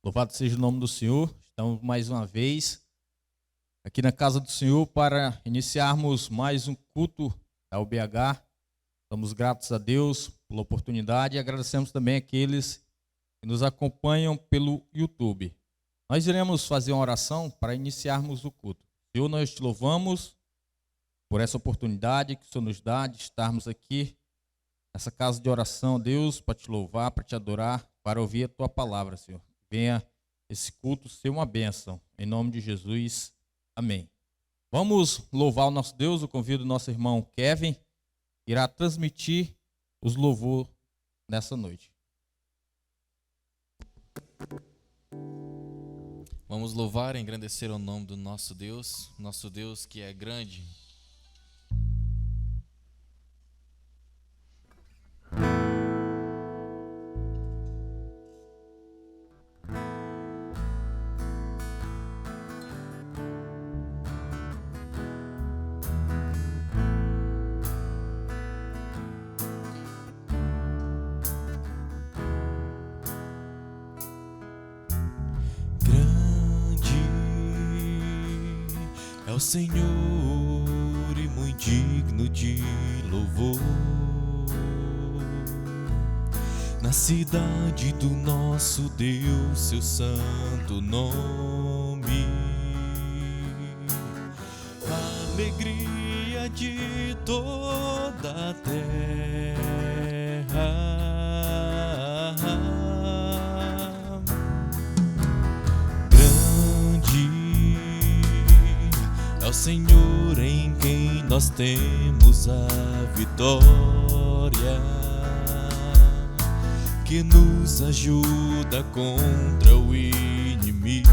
Louvado seja o nome do Senhor. Estamos mais uma vez aqui na casa do Senhor para iniciarmos mais um culto da UBH. Estamos gratos a Deus pela oportunidade e agradecemos também aqueles que nos acompanham pelo YouTube. Nós iremos fazer uma oração para iniciarmos o culto. Senhor, nós te louvamos por essa oportunidade que o Senhor nos dá de estarmos aqui nessa casa de oração, Deus, para te louvar, para te adorar, para ouvir a tua palavra, Senhor. Venha esse culto ser uma bênção. Em nome de Jesus, amém. Vamos louvar o nosso Deus. Eu convido o nosso irmão Kevin, que irá transmitir os louvores nessa noite. Vamos louvar e engrandecer o nome do nosso Deus que é grande. É o Senhor e muito digno de louvor. Na cidade do nosso Deus, seu santo nome. A alegria de toda a terra. É o Senhor em quem nós temos a vitória, que nos ajuda contra o inimigo.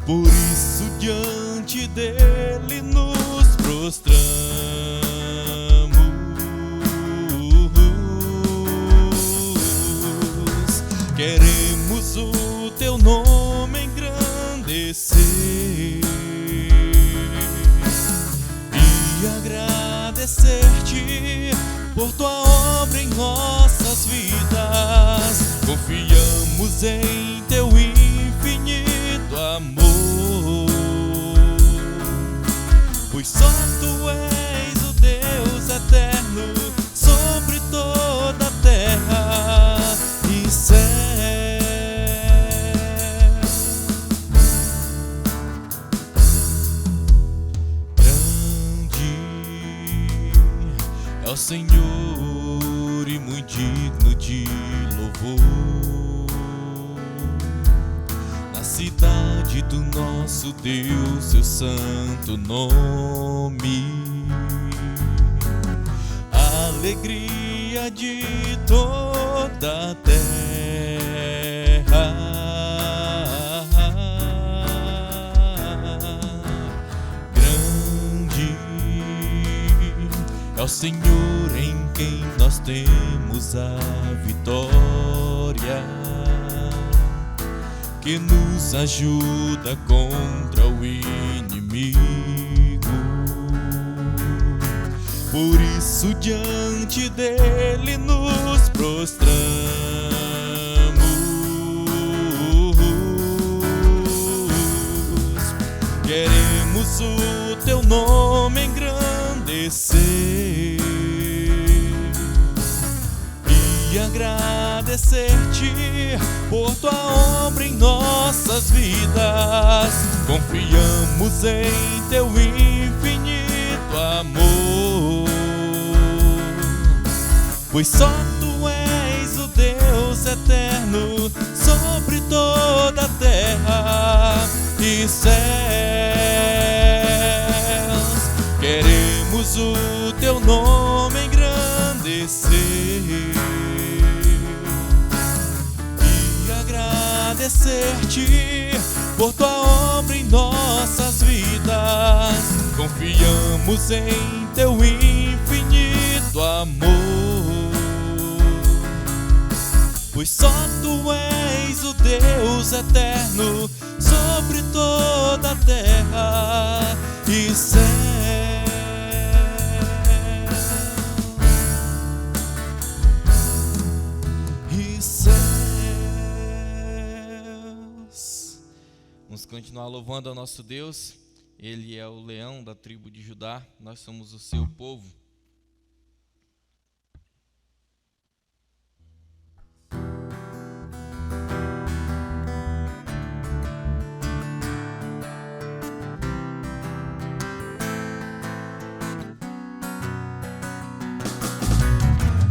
Por isso diante dele nos prostramos, queremos o teu nome engrandecer e agradecer-te por tua obra em nossas vidas. Confiamos em teu infinito amor, pois só tu és o Deus eterno sobre toda a terra e céu. É o Senhor e muito digno de louvor. Na cidade do nosso Deus, seu santo nome. A alegria de toda a terra. Grande é o Senhor em quem nós temos a vitória, que nos ajuda contra o inimigo. Por isso diante dele nos prostramos, queremos o teu nome engrandecer e agradecer-te por tua obra em nossas vidas. Confiamos em teu infinito amor, pois só tu és o Deus eterno sobre toda a terra e céus. Queremos o teu nome engrandecer e agradecer-te por tua obra em nossas vidas. Confiamos em teu infinito amor, pois só tu és o Deus eterno sobre toda a terra e céu. E céu. continuar louvando ao nosso Deus. Ele é o leão da tribo de Judá, nós somos o seu povo.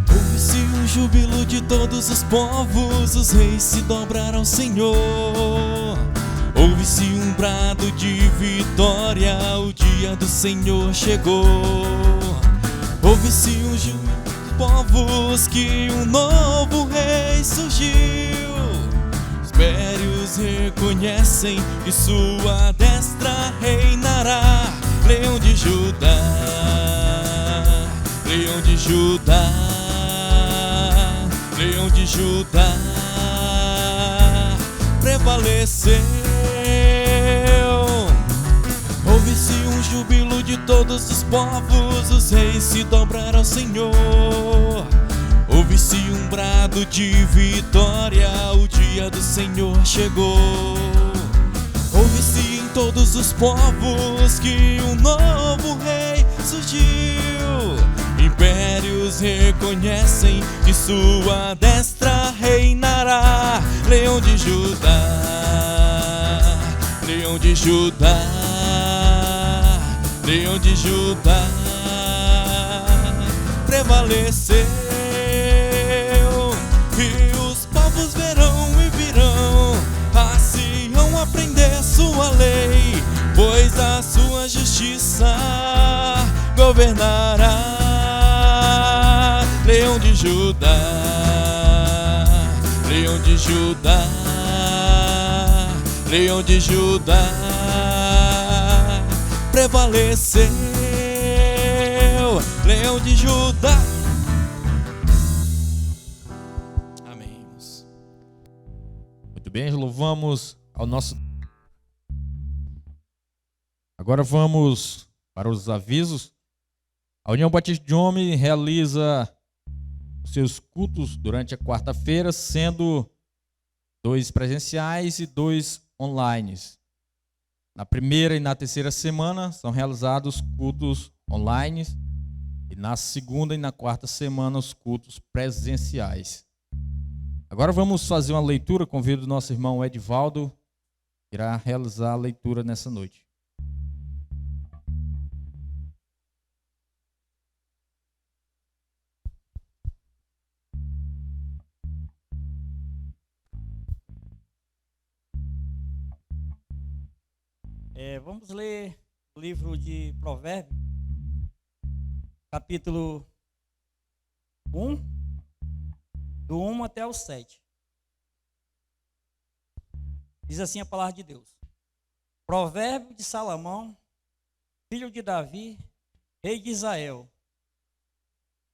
Ouve-se o júbilo de todos os povos, os reis se dobraram ao Senhor. Ouve-se um brado de vitória, o dia do Senhor chegou. Ouve-se um júbilo dos povos que um novo rei surgiu. Os impérios reconhecem que sua destra reinará. Leão de Judá, Leão de Judá, Leão de Judá prevaleceu. Ouve-se um júbilo de todos os povos, os reis se dobraram ao Senhor. Ouve-se um brado de vitória, o dia do Senhor chegou. Ouve-se em todos os povos que um novo rei surgiu. Impérios reconhecem que sua destra reinará. Leão de Judá, Leão de Judá, Leão de Judá prevaleceu. E os povos verão e virão a Sião aprender sua lei, pois a sua justiça governará. Leão de Judá, Leão de Judá, Leão de Judá prevaleceu. Leão de Judá. Amém. Muito bem, louvamos ao nosso... Agora vamos para os avisos. A União Batista de Homem realiza os seus cultos durante a quarta-feira, sendo 2 presenciais e 2 online. Na primeira e na terceira semana são realizados cultos online e na segunda e na quarta semana os cultos presenciais. Agora vamos fazer uma leitura. Convido o nosso irmão Edivaldo, que irá realizar a leitura nessa noite. Vamos ler o livro de Provérbios, capítulo 1, do 1 até o 7. Diz assim a palavra de Deus. Provérbio de Salomão, filho de Davi, rei de Israel,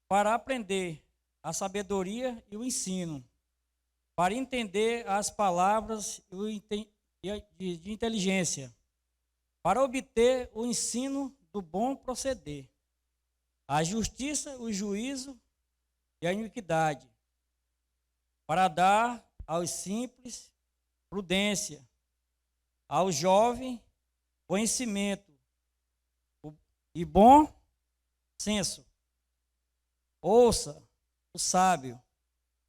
para aprender a sabedoria e o ensino, para entender as palavras de inteligência, para obter o ensino do bom proceder, a justiça, o juízo e a iniquidade, para dar aos simples prudência, ao jovem conhecimento e bom senso. Ouça o sábio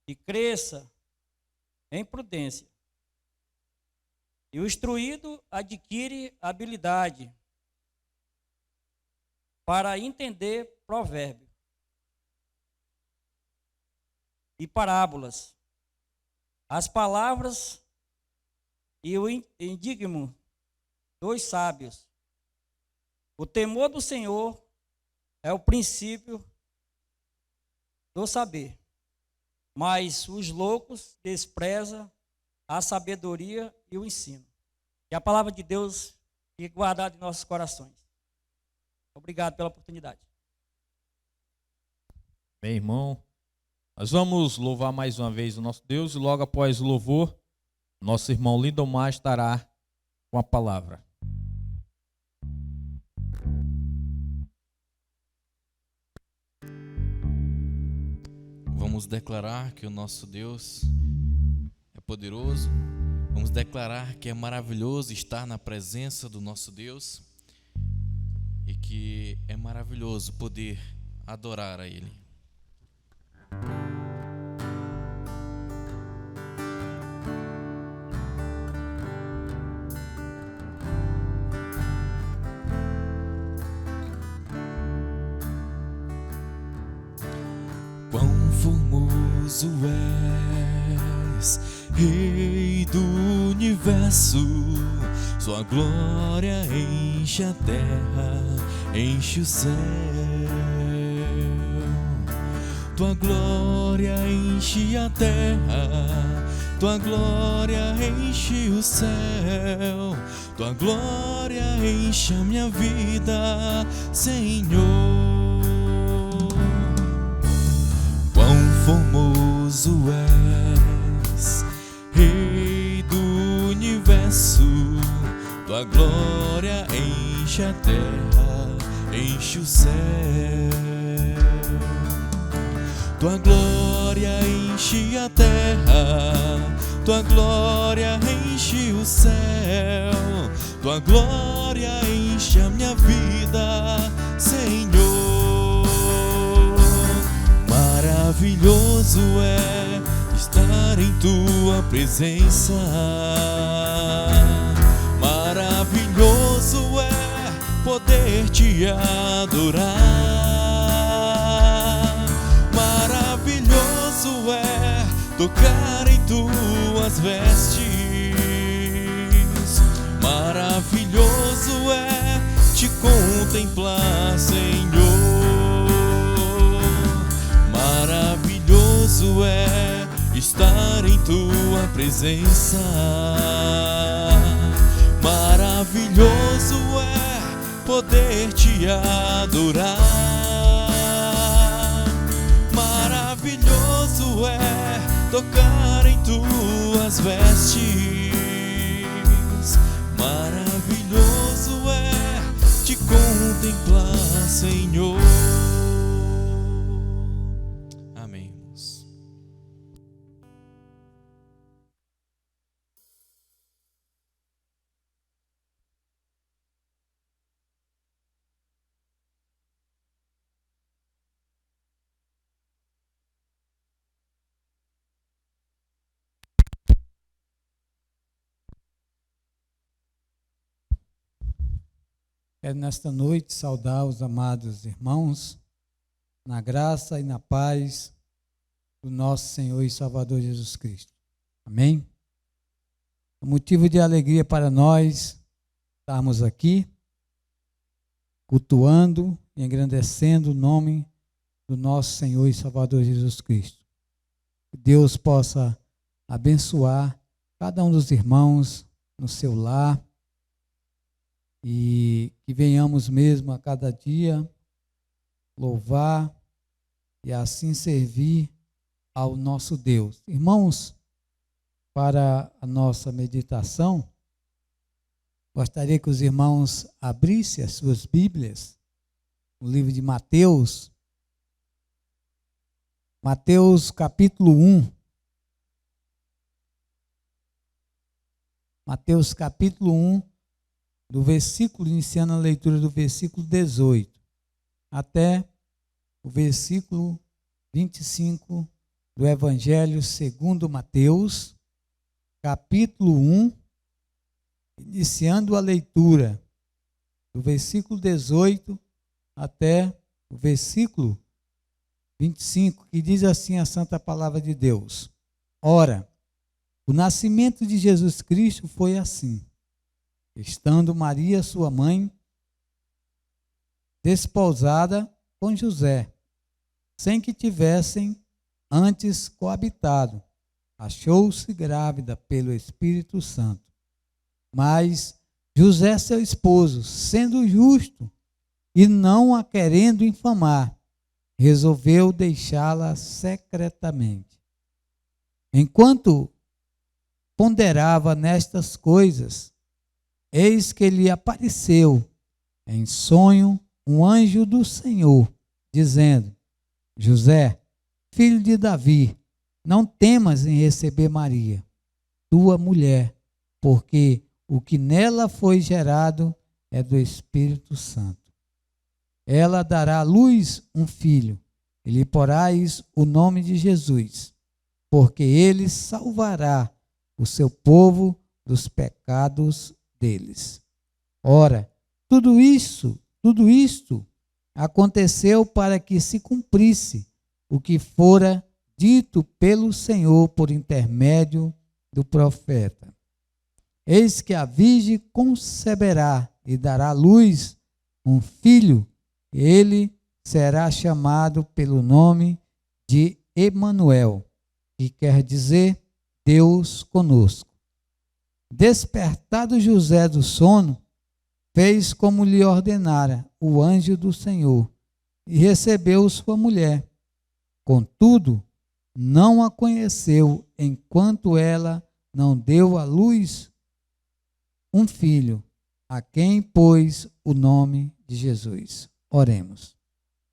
e cresça em prudência. E o instruído adquire habilidade para entender provérbio e parábolas, as palavras e o enigma dos sábios. O temor do Senhor é o princípio do saber, mas os loucos desprezam a sabedoria e o ensino. Que a palavra de Deus fique guardada em nossos corações. Obrigado pela oportunidade. Bem, irmão, nós vamos louvar mais uma vez o nosso Deus e logo após o louvor, nosso irmão Lindomar estará com a palavra. Vamos declarar que o nosso Deus é poderoso. Vamos declarar que é maravilhoso estar na presença do nosso Deus e que é maravilhoso poder adorar a Ele. Quão formoso és, Rei do universo, sua glória enche a terra, enche o céu. Tua glória enche a terra, tua glória enche o céu. Tua glória enche a minha vida, Senhor. Quão formoso és, Rei do universo, tua glória enche a terra, enche o céu. Tua glória enche a terra, tua glória enche o céu. Tua glória enche a minha vida, Senhor. Maravilhoso é estar em tua presença. Maravilhoso é poder te adorar. Maravilhoso é tocar em tuas vestes. Maravilhoso é te contemplar, Senhor. Maravilhoso é estar em tua presença. Maravilhoso é poder te adorar. Maravilhoso é tocar em tuas vestes. Maravilhoso é te contemplar, Senhor. Amém, irmãos. Quero nesta noite saudar os amados irmãos na graça e na paz do nosso Senhor e Salvador Jesus Cristo. Amém? É um motivo de alegria para nós estarmos aqui, cultuando e engrandecendo o nome do nosso Senhor e Salvador Jesus Cristo. Que Deus possa abençoar cada um dos irmãos no seu lar, e que venhamos mesmo a cada dia louvar e assim servir ao nosso Deus. Irmãos, para a nossa meditação, gostaria que os irmãos abrissem as suas Bíblias no livro de Mateus. Mateus capítulo 1. Mateus capítulo 1. Do versículo, iniciando a leitura do versículo 18, até o versículo 25 do Evangelho segundo Mateus, capítulo 1, iniciando a leitura do versículo 18 até o versículo 25, que diz assim a Santa Palavra de Deus. Ora, o nascimento de Jesus Cristo foi assim. Estando Maria, sua mãe, desposada com José, sem que tivessem antes coabitado, achou-se grávida pelo Espírito Santo. Mas José, seu esposo, sendo justo e não a querendo infamar, resolveu deixá-la secretamente. Enquanto ponderava nestas coisas, eis que lhe apareceu em sonho um anjo do Senhor, dizendo: José, filho de Davi, não temas em receber Maria, tua mulher, porque o que nela foi gerado é do Espírito Santo. Ela dará à luz um filho, e lhe porás o nome de Jesus, porque ele salvará o seu povo dos pecados deles. Ora, tudo isto aconteceu para que se cumprisse o que fora dito pelo Senhor por intermédio do profeta. Eis que a virgem conceberá e dará à luz um filho, e ele será chamado pelo nome de Emanuel, que quer dizer Deus conosco. Despertado José do sono, fez como lhe ordenara o anjo do Senhor e recebeu sua mulher. Contudo, não a conheceu enquanto ela não deu à luz um filho, a quem pôs o nome de Jesus. Oremos.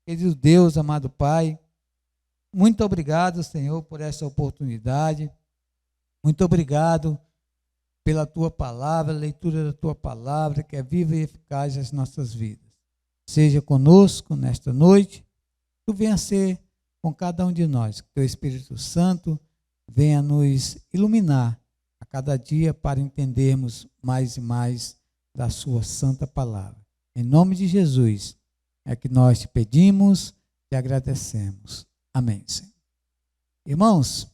Querido Deus, amado Pai, muito obrigado, Senhor, por essa oportunidade. Muito obrigado pela Tua palavra, a leitura da Tua palavra, que é viva e eficaz nas nossas vidas. Seja conosco nesta noite, Tu venha ser com cada um de nós, que Teu Espírito Santo venha nos iluminar a cada dia para entendermos mais e mais da Sua santa palavra. Em nome de Jesus é que nós te pedimos e agradecemos. Amém, Senhor. Irmãos,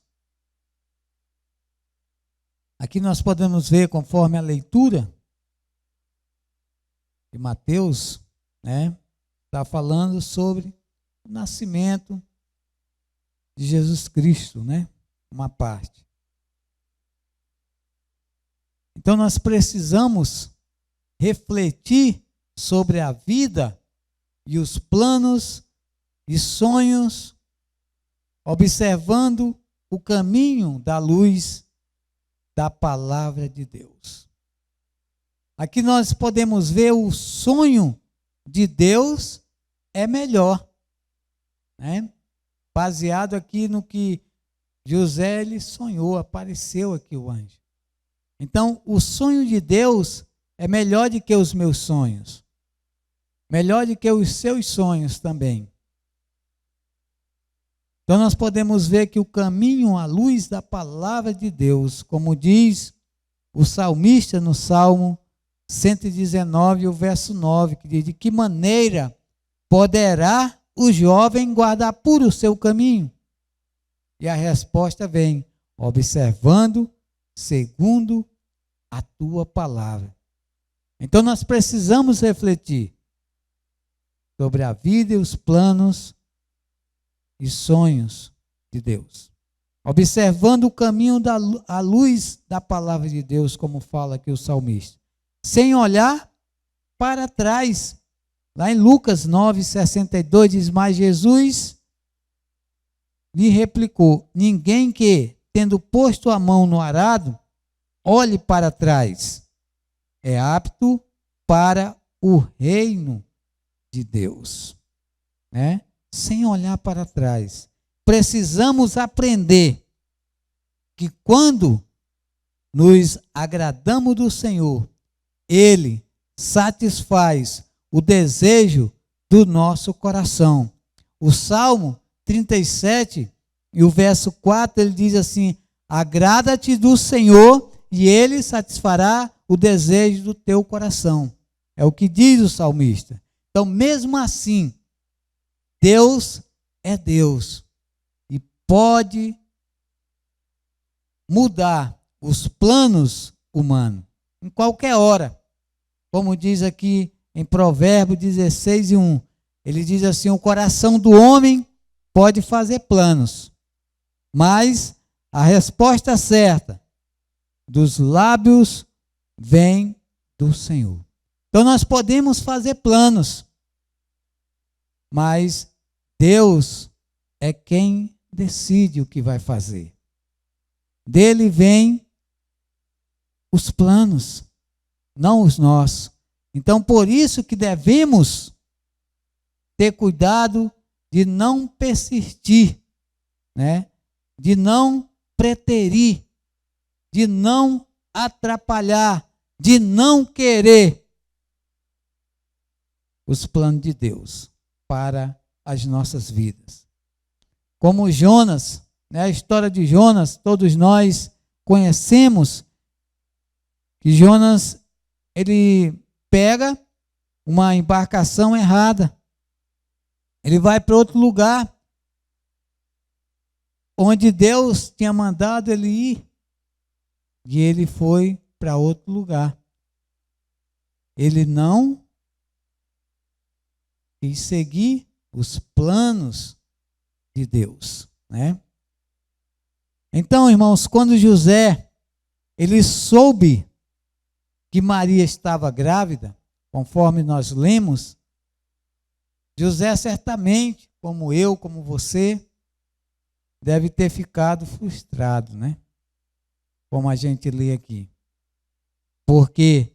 aqui nós podemos ver, conforme a leitura de Mateus, está falando sobre o nascimento de Jesus Cristo, uma parte. Então nós precisamos refletir sobre a vida e os planos e sonhos, observando o caminho da luz da palavra de Deus. Aqui nós podemos ver o sonho de Deus é melhor, baseado aqui no que José ele sonhou, apareceu aqui o anjo. Então, o sonho de Deus é melhor do que os meus sonhos, melhor do que os seus sonhos também. Então nós podemos ver que o caminho à luz da palavra de Deus, como diz o salmista no Salmo 119, o verso 9, que diz: de que maneira poderá o jovem guardar puro o seu caminho? E a resposta vem: observando segundo a tua palavra. Então nós precisamos refletir sobre a vida e os planos e sonhos de Deus, observando o caminho à luz da palavra de Deus, como fala aqui o salmista, sem olhar para trás. Lá em Lucas 9:62 diz: mas Jesus lhe replicou: ninguém que, tendo posto a mão no arado, olhe para trás, é apto para o reino de Deus. Sem olhar para trás. Precisamos aprender que quando nos agradamos do Senhor, Ele satisfaz o desejo do nosso coração. O Salmo 37, e o verso 4, ele diz assim: agrada-te do Senhor e Ele satisfará o desejo do teu coração. É o que diz o salmista. Então, mesmo assim, Deus é Deus e pode mudar os planos humanos em qualquer hora. Como diz aqui em Provérbios 16:1, ele diz assim: o coração do homem pode fazer planos, mas a resposta certa dos lábios vem do Senhor. Então nós podemos fazer planos, mas Deus é quem decide o que vai fazer. Dele vem os planos, não os nossos. Então, por isso que devemos ter cuidado de não persistir, de não preterir, de não atrapalhar, de não querer os planos de Deus para as nossas vidas. Como Jonas, né, a história de Jonas, todos nós conhecemos que Jonas, ele pega uma embarcação errada. Ele vai para outro lugar, onde Deus tinha mandado ele ir, e ele foi para outro lugar. Ele não quis seguir os planos de Deus, né? Então, irmãos, quando José, ele soube que Maria estava grávida, conforme nós lemos, José certamente, como eu, como você, deve ter ficado frustrado, né? Como a gente lê aqui. Porque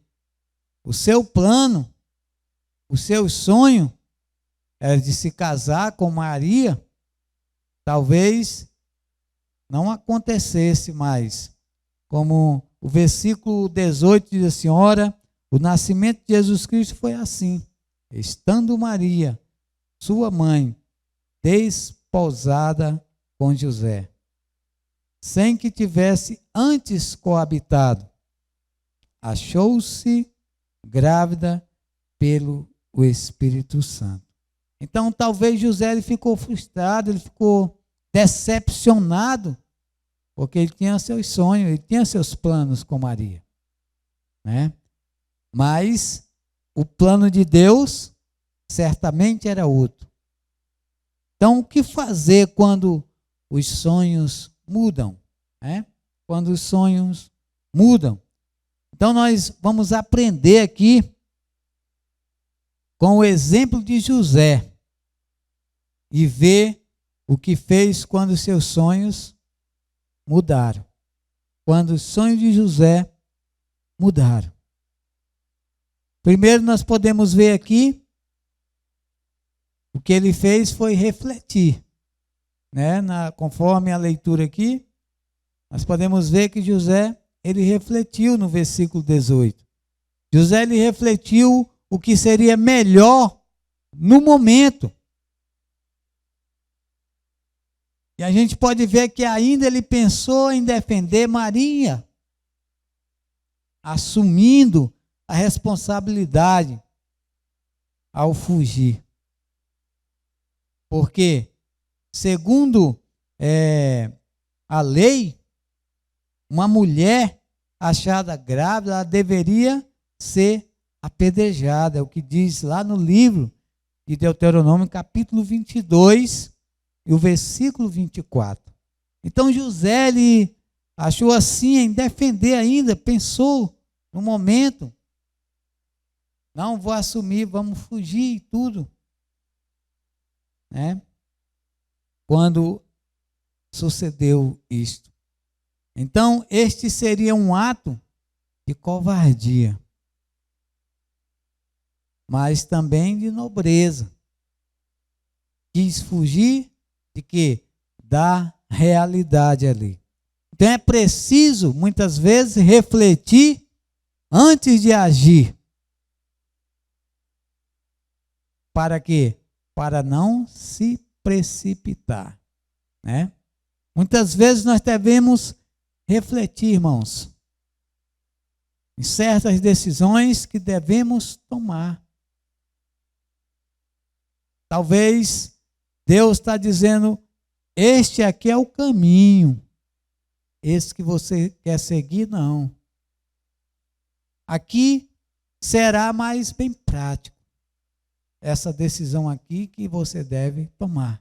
o seu plano, o seu sonho era de se casar com Maria, talvez não acontecesse mais. Como o versículo 18 diz assim: ora, o nascimento de Jesus Cristo foi assim, estando Maria, sua mãe, desposada com José, sem que tivesse antes coabitado, achou-se grávida pelo Espírito Santo. Então, talvez José ele ficou frustrado, ele ficou decepcionado, porque ele tinha seus sonhos, ele tinha seus planos com Maria, né? Mas o plano de Deus certamente era outro. Então, o que fazer quando os sonhos mudam, né? Quando os sonhos mudam. Então, nós vamos aprender aqui com o exemplo de José e ver o que fez quando seus sonhos mudaram. Quando os sonhos de José mudaram. Primeiro nós podemos ver aqui, o que ele fez foi refletir, né? Conforme a leitura aqui, nós podemos ver que José, ele refletiu no versículo 18. José, ele refletiu o que seria melhor no momento. E a gente pode ver que ainda ele pensou em defender Maria, assumindo a responsabilidade ao fugir. Porque, segundo a lei, uma mulher achada grávida, ela deveria ser apedrejada. É o que diz lá no livro de Deuteronômio, capítulo 22, e o versículo 24. Então José, ele achou assim em defender ainda, pensou no momento, não vou assumir, vamos fugir e tudo, né? Quando sucedeu isto. Então, este seria um ato de covardia, mas também de nobreza. Quis fugir de quê? Da realidade ali. Então é preciso, muitas vezes, refletir antes de agir. Para quê? Para não se precipitar, né? Muitas vezes nós devemos refletir, irmãos, em certas decisões que devemos tomar. Talvez Deus está dizendo, este aqui é o caminho, esse que você quer seguir, não. Aqui será mais bem prático. Essa decisão aqui que você deve tomar.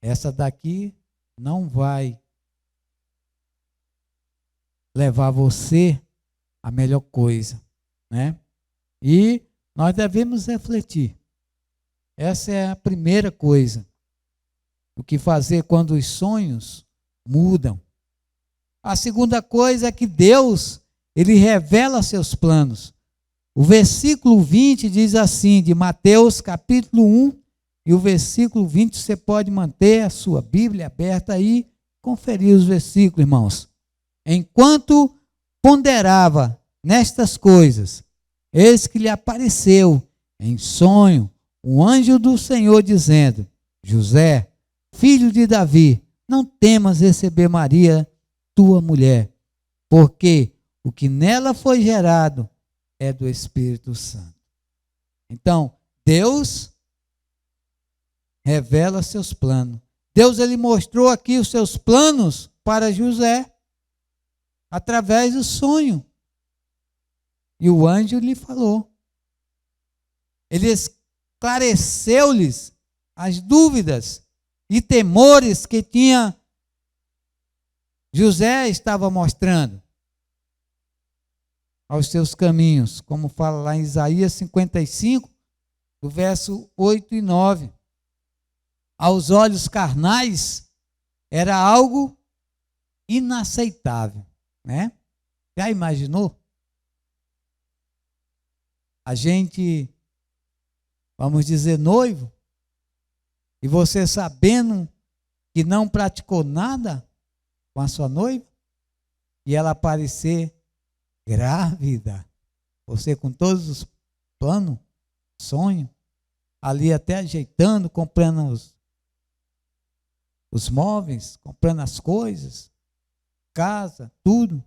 Essa daqui não vai levar você a melhor coisa, né? E nós devemos refletir. Essa é a primeira coisa. O que fazer quando os sonhos mudam. A segunda coisa é que Deus, ele revela seus planos. O versículo 20 diz assim, de Mateus capítulo 1, e o versículo 20, você pode manter a sua Bíblia aberta aí, conferir os versículos, irmãos. Enquanto ponderava nestas coisas, eis que lhe apareceu em sonho um anjo do Senhor dizendo: José, filho de Davi, não temas receber Maria, tua mulher, porque o que nela foi gerado é do Espírito Santo. Então, Deus revela seus planos. Deus, ele mostrou aqui os seus planos para José através do sonho. E o anjo lhe falou. Ele esclareceu-lhes as dúvidas e temores que tinha José estava mostrando aos seus caminhos, como fala lá em Isaías 55, do verso 8 e 9. Aos olhos carnais era algo inaceitável, né? Já imaginou? A gente, vamos dizer, noivo, e você sabendo que não praticou nada com a sua noiva, e ela aparecer grávida, você com todos os planos, sonho, ali até ajeitando, comprando os móveis, comprando as coisas, casa, tudo,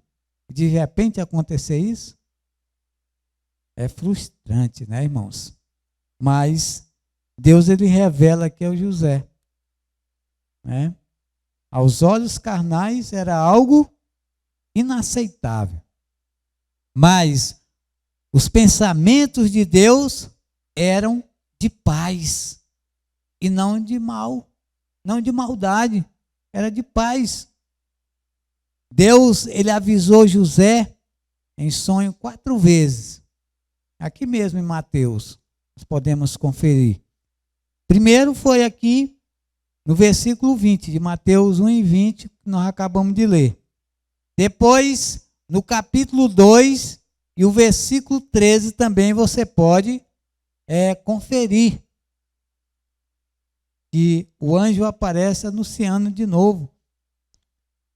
e de repente acontecer isso, é frustrante, né, irmãos? Mas Deus, ele revela que é o José, né? Aos olhos carnais era algo inaceitável. Mas os pensamentos de Deus eram de paz e não de mal, não de maldade, era de paz. Deus, ele avisou José em sonho 4 vezes. Aqui mesmo em Mateus, nós podemos conferir. Primeiro foi aqui no versículo 20, de Mateus 1 e 20, que nós acabamos de ler. Depois, no capítulo 2 e o versículo 13 também você pode conferir que o anjo aparece anunciando de novo.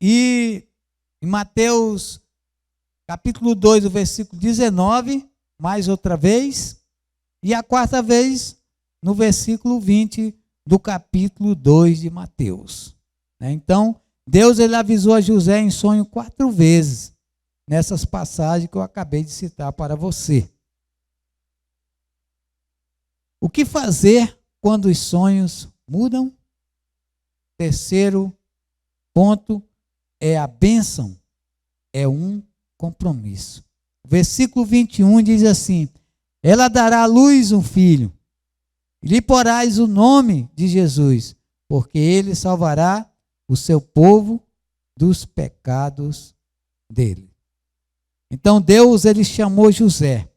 E em Mateus capítulo 2, o versículo 19, mais outra vez, e a 4ª vez no versículo 20 do capítulo 2 de Mateus. Então, Deus, ele avisou a José em sonho 4 vezes, nessas passagens que eu acabei de citar para você. O que fazer quando os sonhos mudam? Terceiro ponto é a bênção, é um compromisso. Versículo 21 diz assim: ela dará à luz um filho, e lhe porás o nome de Jesus, porque ele salvará o seu povo dos pecados dele. Então Deus, ele chamou José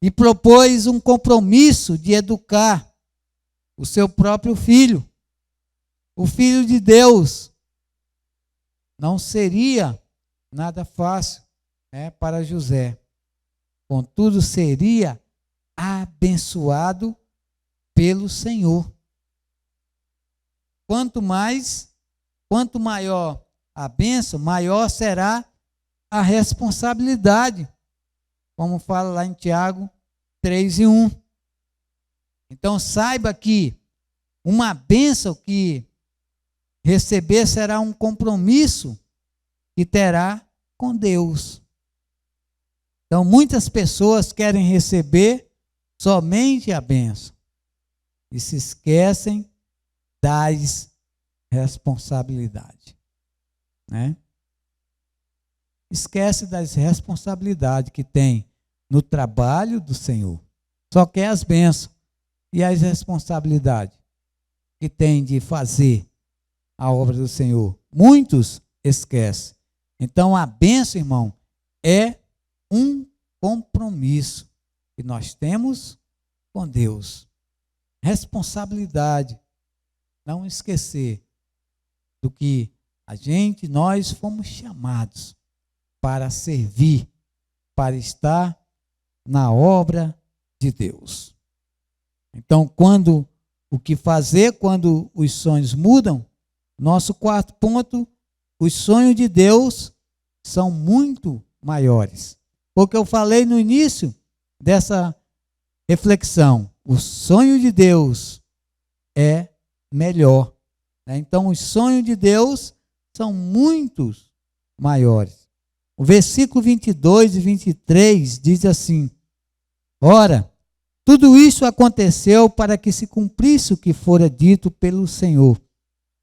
e propôs um compromisso de educar o seu próprio filho, o filho de Deus. Não seria nada fácil, né, para José. Contudo, seria abençoado pelo Senhor. Quanto maior a bênção, maior será a responsabilidade, como fala lá em Tiago 3:1. Então saiba que uma bênção que receber será um compromisso que terá com Deus. Então muitas pessoas querem receber somente a bênção e se esquecem das responsabilidades, né? Esquece das responsabilidades que tem no trabalho do Senhor. Só quer as bênçãos e as responsabilidades que tem de fazer a obra do Senhor. Muitos esquecem. Então a bênção, irmão, é um compromisso que nós temos com Deus. Responsabilidade. Não esquecer do que nós fomos chamados para servir, para estar na obra de Deus. Então, o que fazer quando os sonhos mudam? Nosso 4º ponto, os sonhos de Deus são muito maiores. Porque eu falei no início dessa reflexão, o sonho de Deus é melhor, né? Então, os sonhos de Deus são muitos maiores. O versículo 22 e 23 diz assim: ora, tudo isso aconteceu para que se cumprisse o que fora dito pelo Senhor,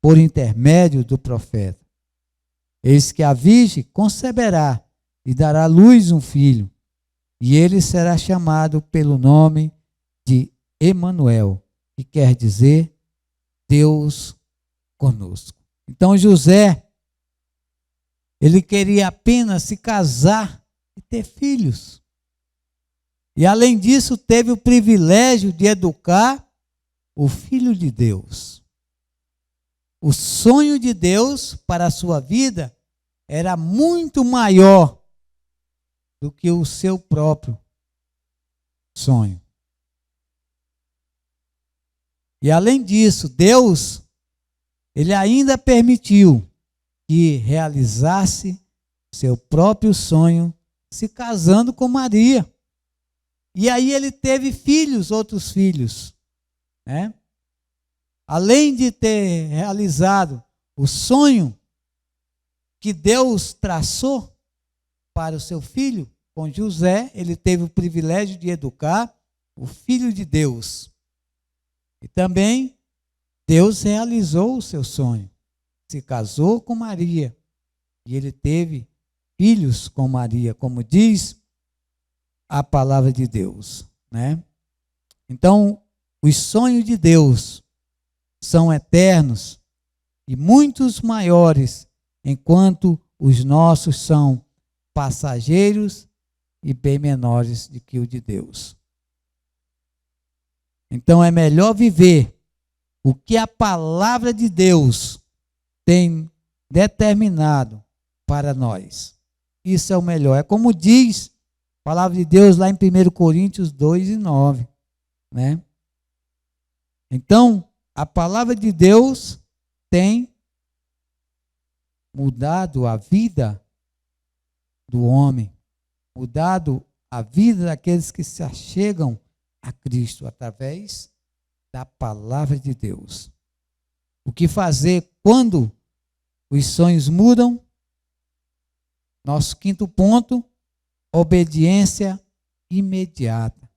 por intermédio do profeta. Eis que a virgem conceberá e dará à luz um filho, e ele será chamado pelo nome de Emanuel, que quer dizer Deus conosco. Então José, ele queria apenas se casar e ter filhos. E além disso, teve o privilégio de educar o Filho de Deus. O sonho de Deus para a sua vida era muito maior do que o seu próprio sonho. E além disso, Deus, ele ainda permitiu que realizasse seu próprio sonho se casando com Maria. E aí ele teve filhos, outros filhos, né? Além de ter realizado o sonho que Deus traçou para o seu filho, com José, ele teve o privilégio de educar o Filho de Deus. E também Deus realizou o seu sonho. Se casou com Maria e ele teve filhos com Maria, como diz a palavra de Deus, né? Então, os sonhos de Deus são eternos e muitos maiores, enquanto os nossos são passageiros e bem menores do que o de Deus. Então, é melhor viver o que a palavra de Deus tem determinado para nós. Isso é o melhor. É como diz a palavra de Deus lá em 1 Coríntios 2:9, né? Então, a palavra de Deus tem mudado a vida do homem, mudado a vida daqueles que se achegam a Cristo através da palavra de Deus. O que fazer quando os sonhos mudam? Nosso quinto ponto: obediência imediata.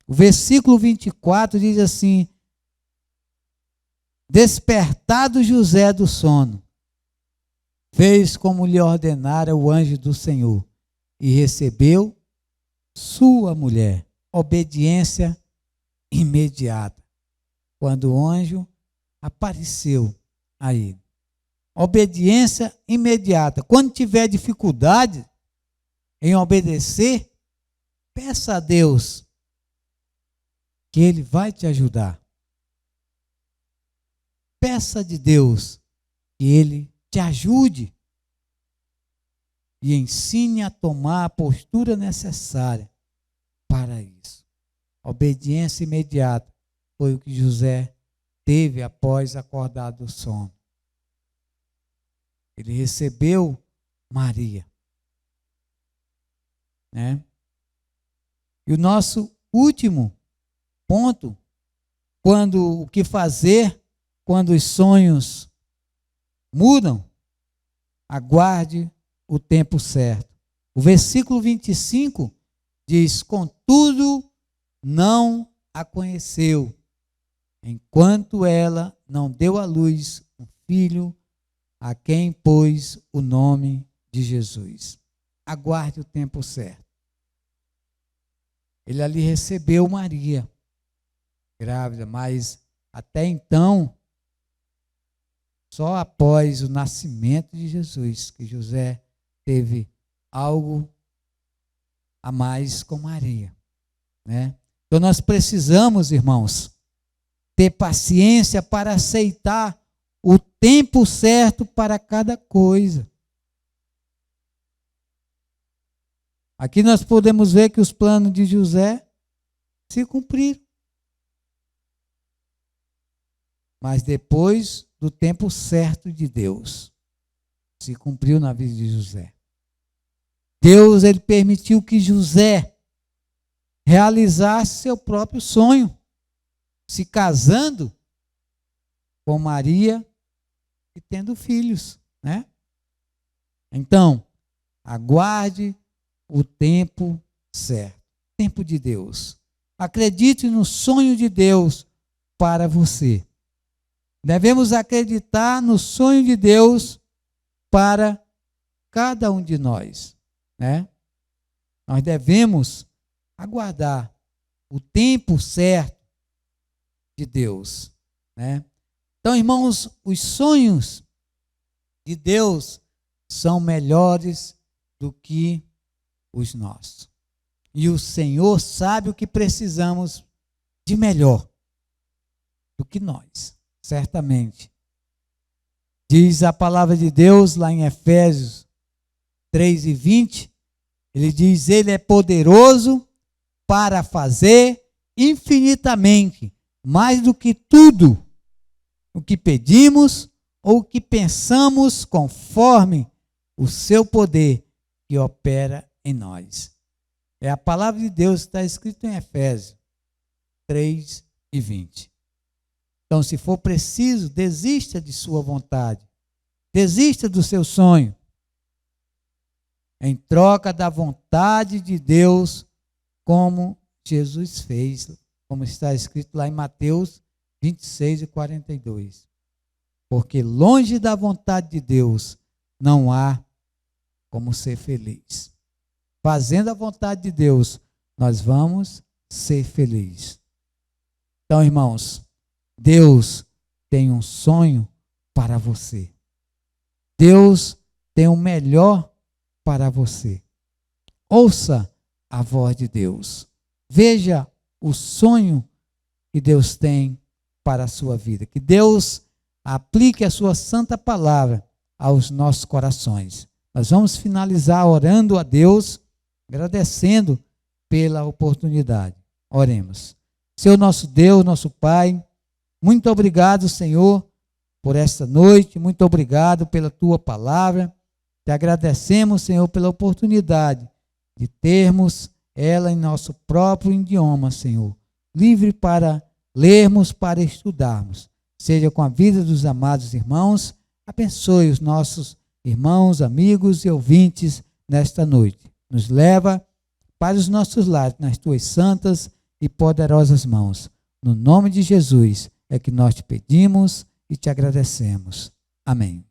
O versículo 24 diz assim: despertado José do sono, fez como lhe ordenara o anjo do Senhor e recebeu sua mulher. Obediência imediata. Quando o anjo apareceu a ele. Obediência imediata. Quando tiver dificuldade em obedecer, peça a Deus que Ele vai te ajudar. Peça de Deus que Ele te ajude e ensine a tomar a postura necessária para isso. Obediência imediata foi o que José teve após acordar do sono. Ele recebeu Maria, né? E o nosso último ponto, o que fazer quando os sonhos mudam, aguarde o tempo certo. O versículo 25 diz: contudo, não a conheceu, enquanto ela não deu à luz um filho, a quem pôs o nome de Jesus. Aguarde o tempo certo. Ele ali recebeu Maria, grávida, mas até então, só após o nascimento de Jesus, que José teve algo a mais com Maria, né? Então nós precisamos, irmãos, ter paciência para aceitar o tempo certo para cada coisa. Aqui nós podemos ver que os planos de José se cumpriram. Mas depois do tempo certo de Deus, se cumpriu na vida de José. Deus, ele permitiu que José realizasse seu próprio sonho, se casando com Maria e tendo filhos, né? Então, aguarde o tempo certo, tempo de Deus. Acredite no sonho de Deus para você. Devemos acreditar no sonho de Deus para cada um de nós, né? Nós devemos aguardar o tempo certo de Deus, né? Então, irmãos, os sonhos de Deus são melhores do que os nossos. E o Senhor sabe o que precisamos de melhor do que nós, certamente. Diz a palavra de Deus lá em Efésios 3:20, ele diz, ele é poderoso para fazer infinitamente mais do que tudo o que pedimos ou o que pensamos, conforme o seu poder que opera em nós. É a palavra de Deus que está escrito em Efésios 3:20. Então, se for preciso, desista de sua vontade. Desista do seu sonho. Em troca da vontade de Deus, como Jesus fez, como está escrito lá em Mateus 26:42. Porque longe da vontade de Deus não há como ser feliz. Fazendo a vontade de Deus, nós vamos ser felizes. Então, irmãos, Deus tem um sonho para você. Deus tem o melhor para você. Ouça a voz de Deus. Veja o sonho que Deus tem para a sua vida. Que Deus aplique a sua santa palavra aos nossos corações. Nós vamos finalizar orando a Deus, agradecendo pela oportunidade. Oremos. Senhor nosso Deus, nosso Pai, muito obrigado, Senhor, por esta noite. Muito obrigado pela tua palavra. Te agradecemos, Senhor, pela oportunidade de termos ela em nosso próprio idioma, Senhor. Livre para lermos, para estudarmos. Seja com a vida dos amados irmãos. Abençoe os nossos irmãos, amigos e ouvintes nesta noite. Nos leva para os nossos lares, nas tuas santas e poderosas mãos. No nome de Jesus é que nós te pedimos e te agradecemos. Amém.